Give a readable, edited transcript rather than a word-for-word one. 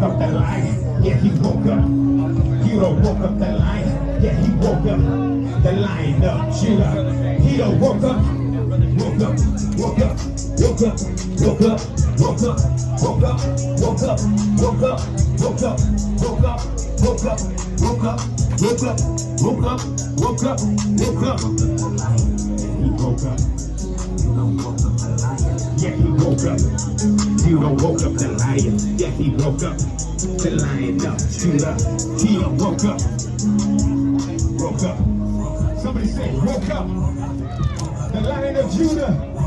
woke up the lion. Yeah, he woke up. He done woke up the lion. Yeah, he woke up the lion of Judah. He done woke up. Woke up. Woke up. Woke up. Woke up. Woke up. Woke up. Woke up. Woke up. Woke up. Woke up. Woke up. Woke up. Woke up. Woke up. Woke up. Woke up. He woke up. You done woke up the lion. Yeah, he woke up. You done woke up the lion. Yeah, he woke up. The lion of Judah. He done woke up. Woke up. Somebody say, woke up. The lion of Judah.